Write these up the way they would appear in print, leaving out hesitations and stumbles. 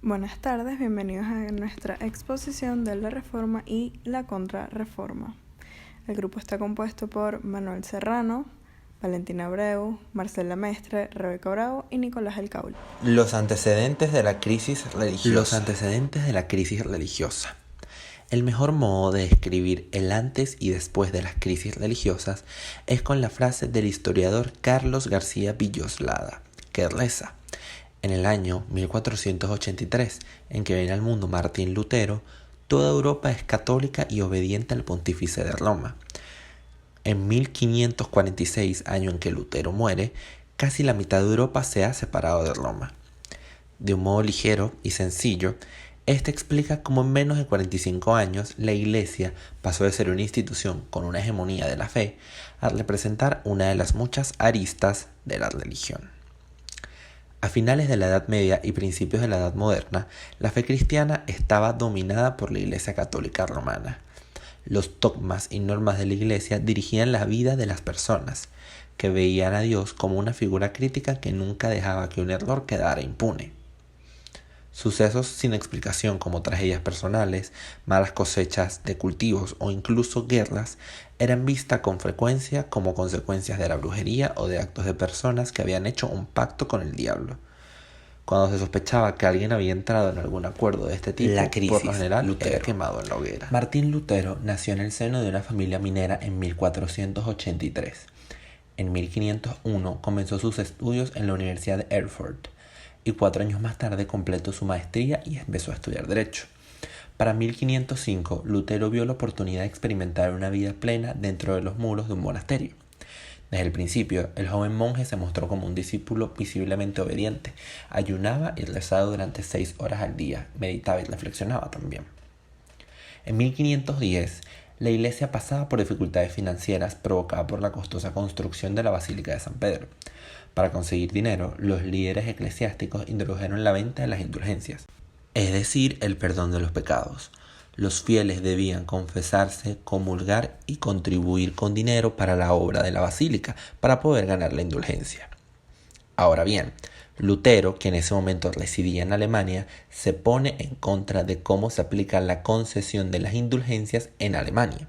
Buenas tardes, bienvenidos a nuestra exposición de la Reforma y la Contrarreforma. El grupo está compuesto por Manuel Serrano, Valentina Abreu, Marcela Mestre, Rebeca Bravo y Nicolás El Caule. Los antecedentes de la crisis religiosa. El mejor modo de describir el antes y después de las crisis religiosas es con la frase del historiador Carlos García Villoslada, que reza: en el año 1483, en que viene al mundo Martín Lutero, toda Europa es católica y obediente al pontífice de Roma. En 1546, año en que Lutero muere, casi la mitad de Europa se ha separado de Roma. De un modo ligero y sencillo, este explica cómo en menos de 45 años la Iglesia pasó de ser una institución con una hegemonía de la fe a representar una de las muchas aristas de la religión. A finales de la Edad Media y principios de la Edad Moderna, la fe cristiana estaba dominada por la Iglesia Católica Romana. Los dogmas y normas de la Iglesia dirigían la vida de las personas, que veían a Dios como una figura crítica que nunca dejaba que un error quedara impune. Sucesos sin explicación como tragedias personales, malas cosechas de cultivos o incluso guerras eran vistas con frecuencia como consecuencias de la brujería o de actos de personas que habían hecho un pacto con el diablo. Cuando se sospechaba que alguien había entrado en algún acuerdo de este tipo, La crisis, por lo general Lutero. era quemado en la hoguera. Martín Lutero nació en el seno de una familia minera en 1483. En 1501 comenzó sus estudios en la Universidad de Erfurt y 4 años más tarde completó su maestría y empezó a estudiar Derecho. Para 1505, Lutero vio la oportunidad de experimentar una vida plena dentro de los muros de un monasterio. Desde el principio, el joven monje se mostró como un discípulo visiblemente obediente. Ayunaba y rezaba durante 6 horas al día, meditaba y reflexionaba también. En 1510, la iglesia pasaba por dificultades financieras provocadas por la costosa construcción de la Basílica de San Pedro. Para conseguir dinero, los líderes eclesiásticos introdujeron la venta de las indulgencias, es decir, el perdón de los pecados. Los fieles debían confesarse, comulgar y contribuir con dinero para la obra de la basílica para poder ganar la indulgencia. Ahora bien, Lutero, que en ese momento residía en Alemania, se pone en contra de cómo se aplica la concesión de las indulgencias en Alemania,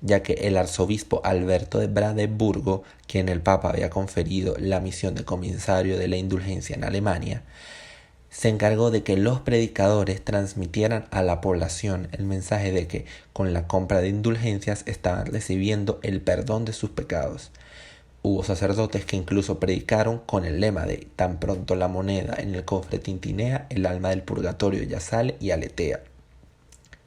ya que el arzobispo Alberto de Brandeburgo, quien el Papa había conferido la misión de comisario de la indulgencia en Alemania, se encargó de que los predicadores transmitieran a la población el mensaje de que con la compra de indulgencias estaban recibiendo el perdón de sus pecados. Hubo sacerdotes que incluso predicaron con el lema de tan pronto la moneda en el cofre tintinea, el alma del purgatorio ya sale y aletea.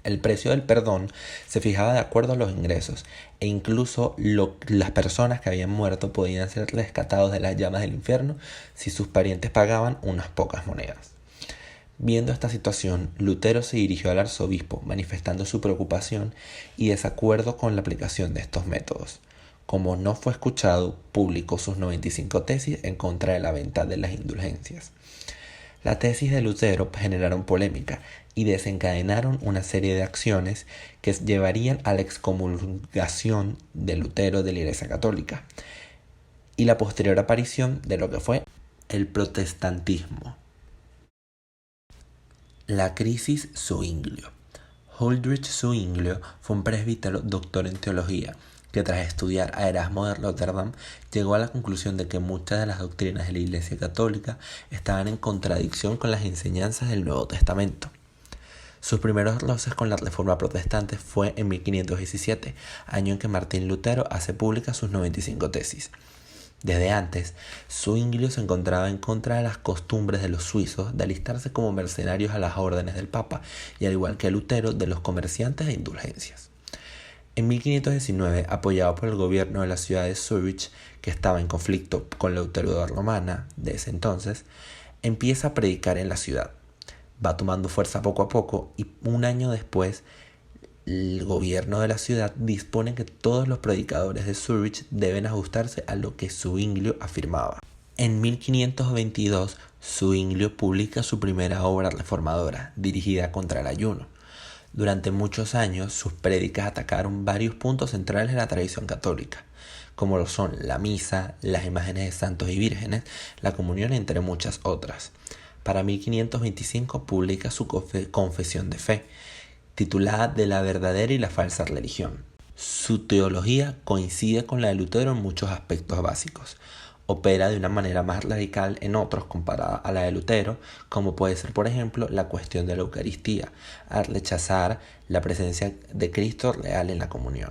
El precio del perdón se fijaba de acuerdo a los ingresos e incluso las personas que habían muerto podían ser rescatados de las llamas del infierno si sus parientes pagaban unas pocas monedas. Viendo esta situación, Lutero se dirigió al arzobispo manifestando su preocupación y desacuerdo con la aplicación de estos métodos. Como no fue escuchado, publicó sus 95 tesis en contra de la venta de las indulgencias. Las tesis de Lutero generaron polémica y desencadenaron una serie de acciones que llevarían a la excomulgación de Lutero de la Iglesia Católica y la posterior aparición de lo que fue el protestantismo. La crisis Zwinglio. Huldrych Zwinglio fue un presbítero doctor en teología que tras estudiar a Erasmo de Rotterdam llegó a la conclusión de que muchas de las doctrinas de la Iglesia Católica estaban en contradicción con las enseñanzas del Nuevo Testamento. Sus primeros roces con la Reforma Protestante fue en 1517, año en que Martín Lutero hace públicas sus 95 tesis. Desde antes, Zwinglio se encontraba en contra de las costumbres de los suizos de alistarse como mercenarios a las órdenes del Papa y al igual que Lutero de los comerciantes de indulgencias. En 1519, apoyado por el gobierno de la ciudad de Zurich, que estaba en conflicto con la autoridad romana de ese entonces, empieza a predicar en la ciudad. Va tomando fuerza poco a poco y un año después, el gobierno de la ciudad dispone que todos los predicadores de Zurich deben ajustarse a lo que Zwinglio afirmaba. En 1522, Zwinglio publica su primera obra reformadora, dirigida contra el ayuno. Durante muchos años, sus prédicas atacaron varios puntos centrales de la tradición católica, como lo son la misa, las imágenes de santos y vírgenes, la comunión, entre muchas otras. Para 1525 publica su Confesión de Fe, titulada De la verdadera y la falsa religión. Su teología coincide con la de Lutero en muchos aspectos básicos. Opera de una manera más radical en otros comparada a la de Lutero, como puede ser por ejemplo la cuestión de la Eucaristía, al rechazar la presencia de Cristo real en la comunión.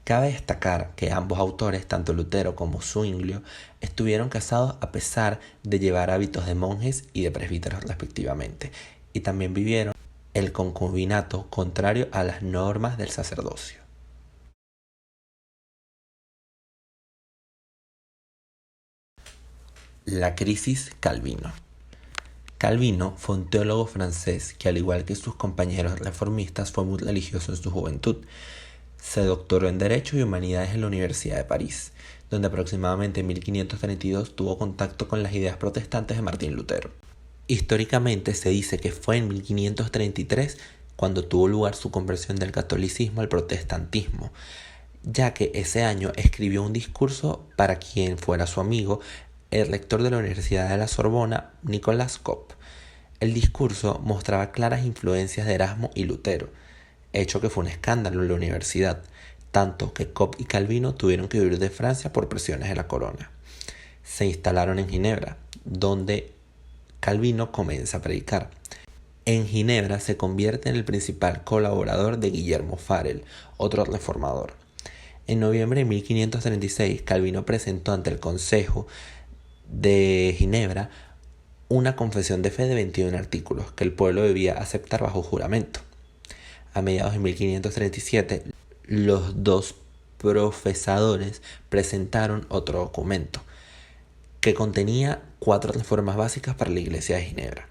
Cabe destacar que ambos autores, tanto Lutero como Zwinglio, estuvieron casados a pesar de llevar hábitos de monjes y de presbíteros respectivamente, y también vivieron el concubinato contrario a las normas del sacerdocio. La crisis Calvino. Calvino fue un teólogo francés que, al igual que sus compañeros reformistas, fue muy religioso en su juventud. Se doctoró en Derecho y Humanidades en la Universidad de París, donde aproximadamente en 1532 tuvo contacto con las ideas protestantes de Martín Lutero. Históricamente se dice que fue en 1533 cuando tuvo lugar su conversión del catolicismo al protestantismo, ya que ese año escribió un discurso para quien fuera su amigo, el rector de la Universidad de la Sorbona, Nicolas Cop. El discurso mostraba claras influencias de Erasmo y Lutero, hecho que fue un escándalo en la universidad, tanto que Cop y Calvino tuvieron que huir de Francia por presiones de la corona. Se instalaron en Ginebra, donde Calvino comienza a predicar. En Ginebra se convierte en el principal colaborador de Guillermo Farel, otro reformador. En noviembre de 1536, Calvino presentó ante el Consejo de Ginebra una confesión de fe de 21 artículos que el pueblo debía aceptar bajo juramento. A mediados de 1537, los dos profesadores presentaron otro documento que contenía 4 reformas básicas para la Iglesia de Ginebra.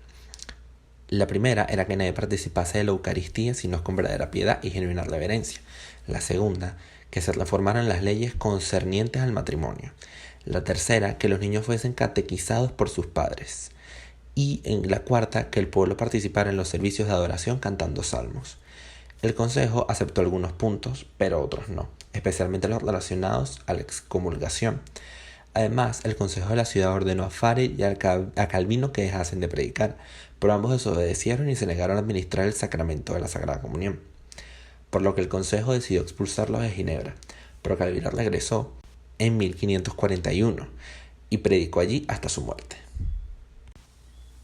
La primera era que nadie participase de la Eucaristía sino con verdadera piedad y genuina reverencia. La segunda, que se reformaran las leyes concernientes al matrimonio. La tercera, que los niños fuesen catequizados por sus padres. Y en la cuarta, que el pueblo participara en los servicios de adoración cantando salmos. El consejo aceptó algunos puntos, pero otros no, especialmente los relacionados a la excomulgación. Además, el consejo de la ciudad ordenó a Farel y a Calvino que dejasen de predicar, pero ambos desobedecieron y se negaron a administrar el sacramento de la Sagrada Comunión. Por lo que el consejo decidió expulsarlos de Ginebra, pero Calvino regresó en 1541 y predicó allí hasta su muerte.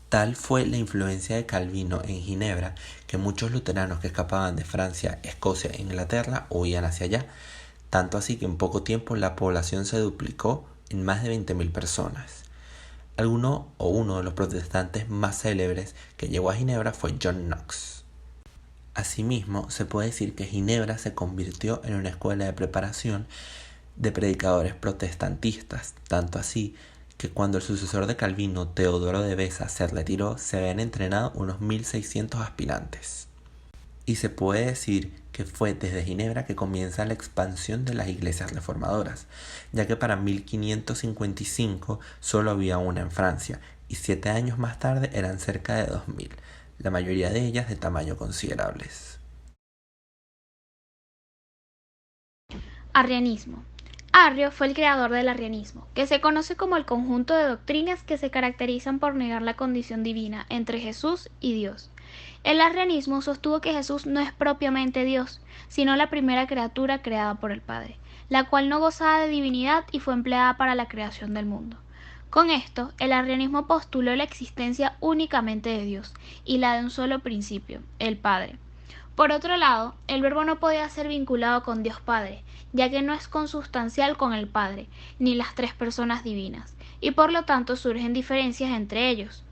Tal fue la influencia de Calvino en Ginebra que muchos luteranos que escapaban de Francia, Escocia e Inglaterra huían hacia allá, tanto así que en poco tiempo la población se duplicó en más de 20.000 personas. Uno de los protestantes más célebres que llegó a Ginebra fue John Knox. Asimismo, se puede decir que Ginebra se convirtió en una escuela de preparación de predicadores protestantistas, tanto así que cuando el sucesor de Calvino, Teodoro de Beza, se retiró, se habían entrenado unos 1.600 aspirantes. Y se puede decir que fue desde Ginebra que comienza la expansión de las iglesias reformadoras, ya que para 1555 solo había una en Francia, y 7 años más tarde eran cerca de 2.000, la mayoría de ellas de tamaño considerables. Arrianismo. Arrio fue el creador del arrianismo, que se conoce como el conjunto de doctrinas que se caracterizan por negar la condición divina entre Jesús y Dios. El arrianismo sostuvo que Jesús no es propiamente Dios, sino la primera criatura creada por el Padre, la cual no gozaba de divinidad y fue empleada para la creación del mundo. Con esto, el arrianismo postuló la existencia únicamente de Dios y la de un solo principio, el Padre. Por otro lado, el Verbo no podía ser vinculado con Dios Padre, ya que no es consustancial con el Padre, ni las 3 personas divinas, y por lo tanto surgen diferencias entre ellos.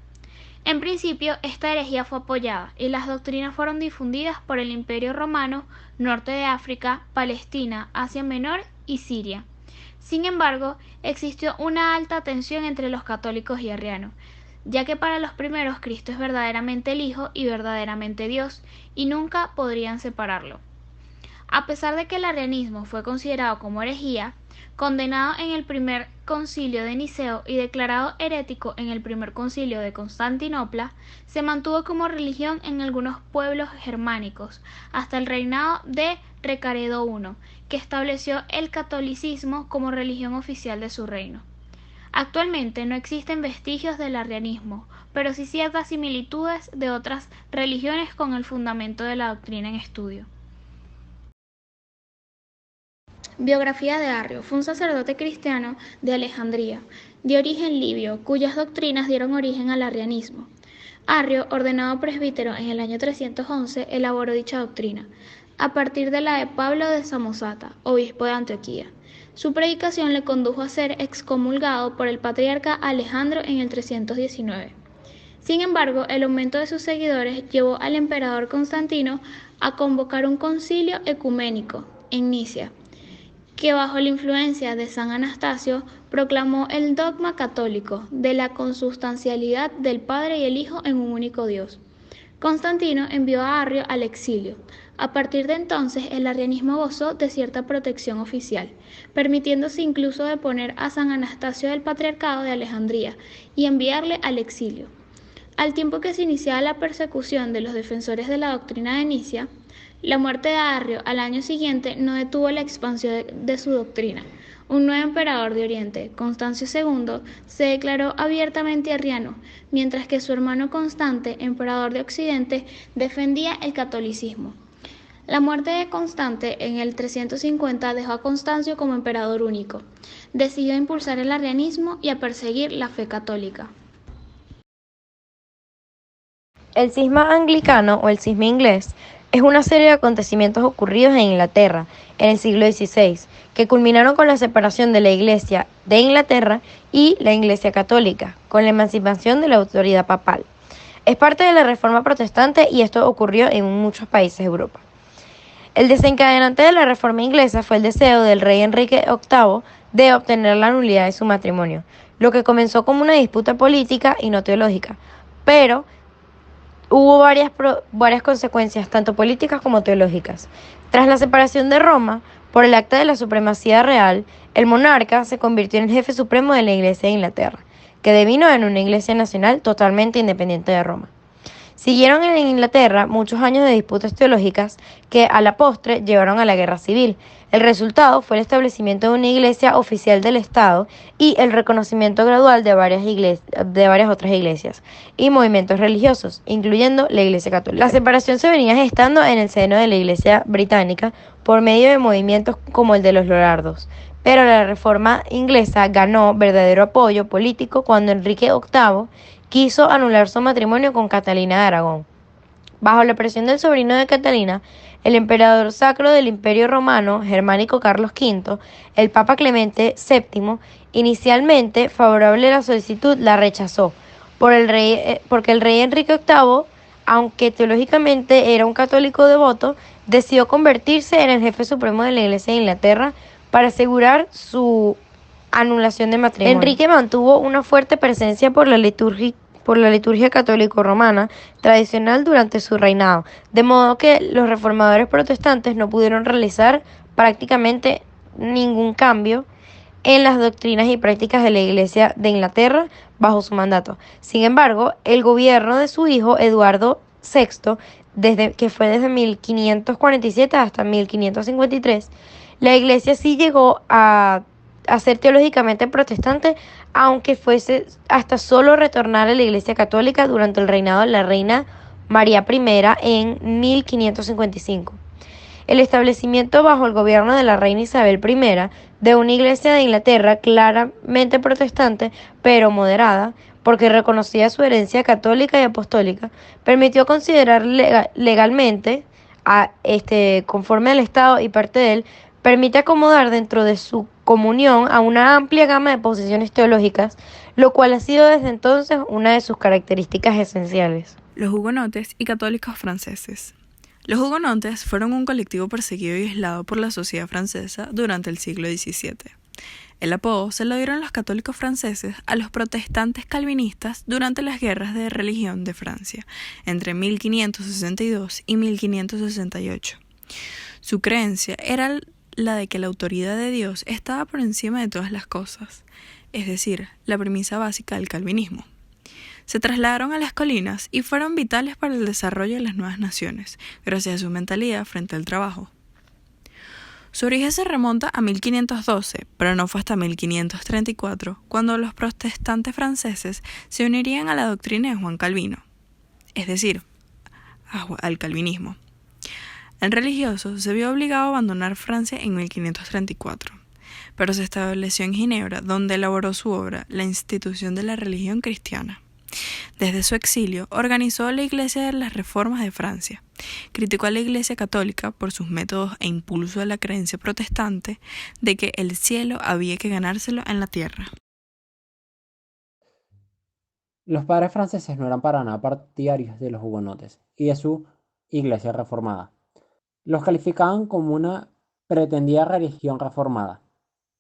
En principio, esta herejía fue apoyada, y las doctrinas fueron difundidas por el Imperio Romano, norte de África, Palestina, Asia Menor y Siria. Sin embargo, existió una alta tensión entre los católicos y arrianos, ya que para los primeros Cristo es verdaderamente el Hijo y verdaderamente Dios, y nunca podrían separarlo. A pesar de que el arrianismo fue considerado como herejía, condenado en el primer concilio de Niceo y declarado herético en el primer concilio de Constantinopla, se mantuvo como religión en algunos pueblos germánicos, hasta el reinado de Recaredo I, que estableció el catolicismo como religión oficial de su reino. Actualmente no existen vestigios del arrianismo, pero sí ciertas similitudes de otras religiones con el fundamento de la doctrina en estudio. Biografía de Arrio. Fue un sacerdote cristiano de Alejandría, de origen libio, cuyas doctrinas dieron origen al arrianismo. Arrio, ordenado presbítero en el año 311, elaboró dicha doctrina, a partir de la de Pablo de Samosata, obispo de Antioquía. Su predicación le condujo a ser excomulgado por el patriarca Alejandro en el 319. Sin embargo, el aumento de sus seguidores llevó al emperador Constantino a convocar un concilio ecuménico en Nicea, que bajo la influencia de San Anastasio proclamó el dogma católico de la consustancialidad del Padre y el Hijo en un único Dios. Constantino envió a Arrio al exilio. A partir de entonces, el arrianismo gozó de cierta protección oficial, permitiéndose incluso deponer a San Anastasio del Patriarcado de Alejandría y enviarle al exilio. Al tiempo que se iniciaba la persecución de los defensores de la doctrina de Nicea, la muerte de Arrio al año siguiente no detuvo la expansión de su doctrina. Un nuevo emperador de Oriente, Constancio II, se declaró abiertamente arriano, mientras que su hermano Constante, emperador de Occidente, defendía el catolicismo. La muerte de Constante en el 350 dejó a Constancio como emperador único. Decidió impulsar el arrianismo y a perseguir la fe católica. El cisma anglicano o el cisma inglés es una serie de acontecimientos ocurridos en Inglaterra en el siglo XVI, que culminaron con la separación de la Iglesia de Inglaterra y la Iglesia católica, con la emancipación de la autoridad papal. Es parte de la Reforma protestante y esto ocurrió en muchos países de Europa. El desencadenante de la Reforma inglesa fue el deseo del rey Enrique VIII de obtener la nulidad de su matrimonio, lo que comenzó como una disputa política y no teológica, pero hubo varias consecuencias, tanto políticas como teológicas. Tras la separación de Roma, por el acta de la supremacía real, el monarca se convirtió en el jefe supremo de la Iglesia de Inglaterra, que devino en una iglesia nacional totalmente independiente de Roma. Siguieron en Inglaterra muchos años de disputas teológicas que a la postre llevaron a la guerra civil. El resultado fue el establecimiento de una iglesia oficial del Estado y el reconocimiento gradual de varias otras iglesias y movimientos religiosos, incluyendo la Iglesia Católica. La separación se venía gestando en el seno de la Iglesia británica por medio de movimientos como el de los Lollardos, pero la Reforma inglesa ganó verdadero apoyo político cuando Enrique VIII quiso anular su matrimonio con Catalina de Aragón. Bajo la presión del sobrino de Catalina, el emperador sacro del Imperio Romano, germánico Carlos V, el Papa Clemente VII, inicialmente favorable a la solicitud, la rechazó, porque el rey Enrique VIII, aunque teológicamente era un católico devoto, decidió convertirse en el jefe supremo de la Iglesia de Inglaterra para asegurar su anulación de matrimonio. Enrique mantuvo una fuerte presencia por la liturgia católico-romana tradicional durante su reinado, de modo que los reformadores protestantes no pudieron realizar prácticamente ningún cambio en las doctrinas y prácticas de la Iglesia de Inglaterra bajo su mandato. Sin embargo, el gobierno de su hijo Eduardo VI, que fue desde 1547 hasta 1553, la Iglesia sí llegó a ser teológicamente protestante, aunque fuese hasta solo retornar a la Iglesia Católica durante el reinado de la reina María I en 1555. El establecimiento bajo el gobierno de la reina Isabel I de una Iglesia de Inglaterra claramente protestante, pero moderada, porque reconocía su herencia católica y apostólica, permitió considerar legalmente, conforme al Estado y parte de él, permite acomodar dentro de su comunión a una amplia gama de posiciones teológicas, lo cual ha sido desde entonces una de sus características esenciales. Los hugonotes y católicos franceses. Los hugonotes fueron un colectivo perseguido y aislado por la sociedad francesa durante el siglo XVII. El apodo se lo dieron los católicos franceses a los protestantes calvinistas durante las guerras de religión de Francia, entre 1562 y 1568. Su creencia era la de que la autoridad de Dios estaba por encima de todas las cosas, es decir, la premisa básica del calvinismo. Se trasladaron a las colinas y fueron vitales para el desarrollo de las nuevas naciones, gracias a su mentalidad frente al trabajo. Su origen se remonta a 1512, pero no fue hasta 1534 cuando los protestantes franceses se unirían a la doctrina de Juan Calvino, es decir, al calvinismo. El religioso se vio obligado a abandonar Francia en 1534, pero se estableció en Ginebra, donde elaboró su obra, La institución de la religión cristiana. Desde su exilio, organizó la Iglesia de las Reformas de Francia. Criticó a la Iglesia católica por sus métodos e impulso a la creencia protestante de que el cielo había que ganárselo en la tierra. Los padres franceses no eran para nada partidarios de los hugonotes y de su Iglesia reformada. Los calificaban como una pretendida religión reformada,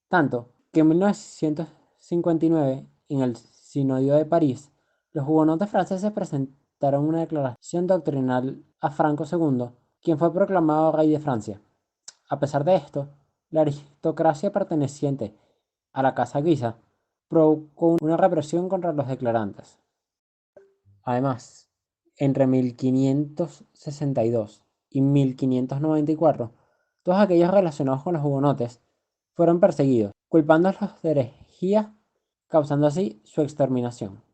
tanto que en 1959, en el Sinodio de París, los hugonotes franceses presentaron una declaración doctrinal a Franco II, quien fue proclamado rey de Francia. A pesar de esto, la aristocracia perteneciente a la Casa Guisa provocó una represión contra los declarantes. Además, entre 1562 y 1594, todos aquellos relacionados con los hugonotes fueron perseguidos, culpándolos de herejía, causando así su exterminación.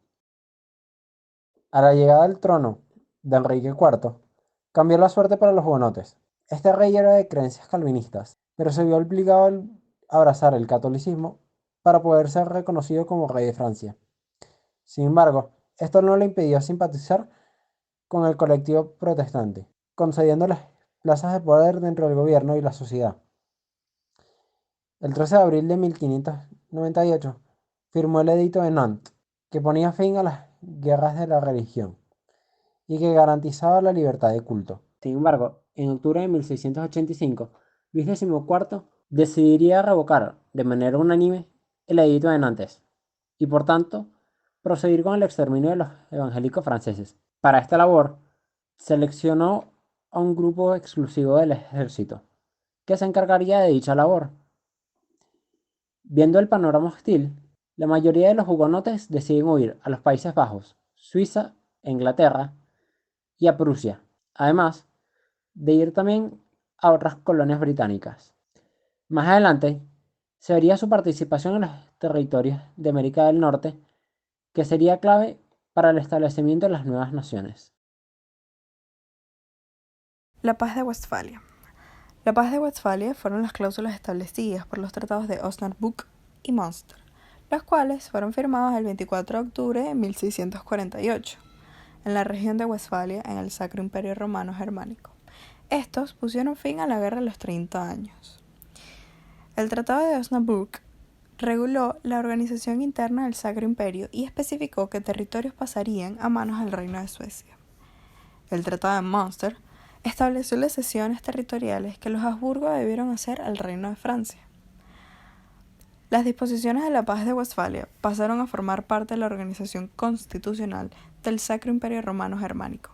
A la llegada al trono de Enrique IV, cambió la suerte para los hugonotes. Este rey era de creencias calvinistas, pero se vio obligado a abrazar el catolicismo para poder ser reconocido como rey de Francia. Sin embargo, esto no le impidió simpatizar con el colectivo protestante, concediéndoles plazas de poder dentro del gobierno y la sociedad. El 13 de abril de 1598 firmó el Edicto de Nantes, que ponía fin a las guerras de la religión y que garantizaba la libertad de culto. Sin embargo, en octubre de 1685, Luis XIV decidiría revocar de manera unánime el Edicto de Nantes y, por tanto, proseguir con el exterminio de los evangélicos franceses. Para esta labor, seleccionó a un grupo exclusivo del ejército, que se encargaría de dicha labor. Viendo el panorama hostil, la mayoría de los hugonotes deciden huir a los Países Bajos, Suiza, Inglaterra y a Prusia, además de ir también a otras colonias británicas. Más adelante, se vería su participación en los territorios de América del Norte, que sería clave para el establecimiento de las nuevas naciones. La Paz de Westfalia. La Paz de Westfalia fueron las cláusulas establecidas por los tratados de Osnabrück y Münster, los cuales fueron firmados el 24 de octubre de 1648, en la región de Westfalia, en el Sacro Imperio Romano Germánico. Estos pusieron fin a la Guerra de los 30 años. El Tratado de Osnabrück reguló la organización interna del Sacro Imperio y especificó qué territorios pasarían a manos del Reino de Suecia. El Tratado de Münster estableció las cesiones territoriales que los Habsburgo debieron hacer al Reino de Francia. Las disposiciones de la Paz de Westfalia pasaron a formar parte de la organización constitucional del Sacro Imperio Romano Germánico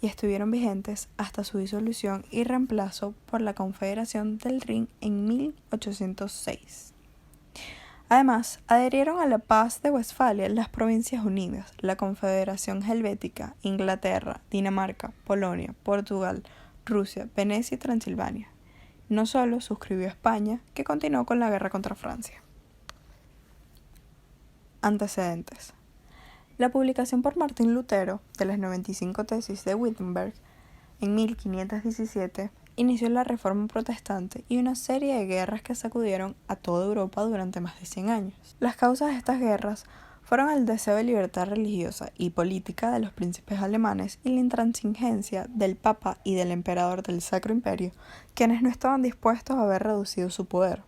y estuvieron vigentes hasta su disolución y reemplazo por la Confederación del Rin en 1806. Además, adherieron a la Paz de Westfalia las Provincias Unidas, la Confederación Helvética, Inglaterra, Dinamarca, Polonia, Portugal, Rusia, Venecia y Transilvania. No solo suscribió España, que continuó con la guerra contra Francia. Antecedentes. La publicación por Martín Lutero de las 95 tesis de Wittenberg en 1517 inició la Reforma Protestante y una serie de guerras que sacudieron a toda Europa durante más de 100 años. Las causas de estas guerras fueron el deseo de libertad religiosa y política de los príncipes alemanes y la intransigencia del Papa y del Emperador del Sacro Imperio, quienes no estaban dispuestos a ver reducido su poder.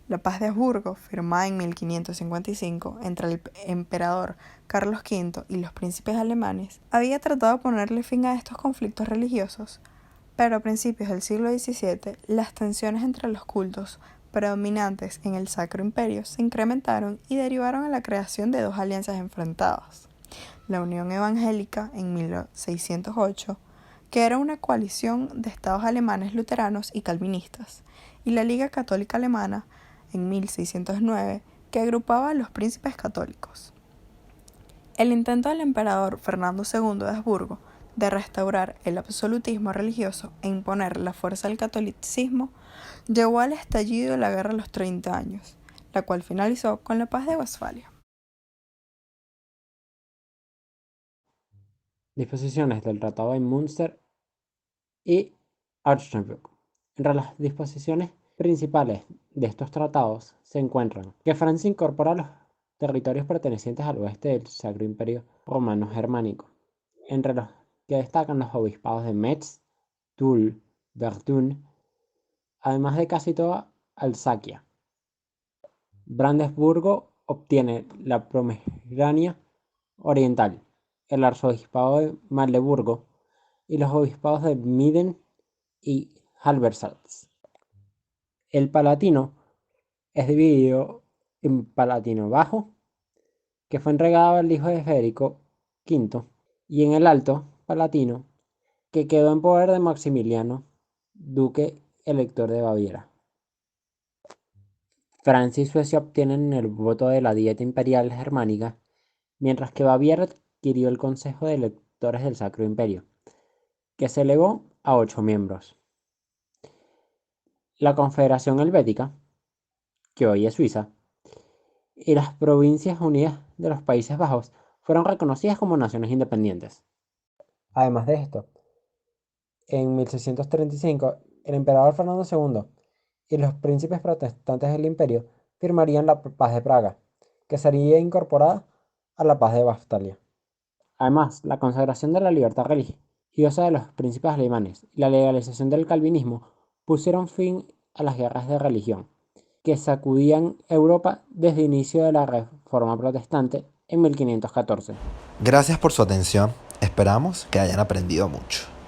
La Paz de Habsburgo, firmada en 1555 entre el emperador Carlos V y los príncipes alemanes, había tratado de ponerle fin a estos conflictos religiosos, pero a principios del siglo XVII las tensiones entre los cultos predominantes en el Sacro Imperio se incrementaron y derivaron en la creación de dos alianzas enfrentadas: la Unión Evangélica en 1608, que era una coalición de estados alemanes luteranos y calvinistas, y la Liga Católica Alemana en 1609, que agrupaba a los príncipes católicos. El intento del emperador Fernando II de Habsburgo de restaurar el absolutismo religioso e imponer la fuerza del catolicismo, llevó al estallido de la Guerra de los 30 años, la cual finalizó con la Paz de Westfalia. Disposiciones del Tratado de Münster y Augsburg. Entre las disposiciones principales de estos tratados se encuentran que Francia incorpora los territorios pertenecientes al oeste del Sacro Imperio Romano Germánico, entre los que destacan los obispados de Metz, Toul, Verdun, además de casi toda Alsacia. Brandeburgo obtiene la Pomerania Oriental, el arzobispado de Magdeburgo y los obispados de Minden y Halberstadt. El Palatino es dividido en Palatino Bajo, que fue entregado al hijo de Federico V, y en el Alto Palatino, que quedó en poder de Maximiliano, duque elector de Baviera. Francia y Suecia obtienen el voto de la Dieta Imperial Germánica, mientras que Baviera adquirió el Consejo de Electores del Sacro Imperio, que se elevó a 8 miembros. La Confederación Helvética, que hoy es Suiza, y las Provincias Unidas de los Países Bajos fueron reconocidas como naciones independientes. Además de esto, en 1635, el emperador Fernando II y los príncipes protestantes del imperio firmarían la Paz de Praga, que sería incorporada a la Paz de Westfalia. Además, la consagración de la libertad religiosa de los príncipes alemanes y la legalización del calvinismo pusieron fin a las guerras de religión que sacudían Europa desde el inicio de la Reforma Protestante en 1514. Gracias por su atención. Esperamos que hayan aprendido mucho.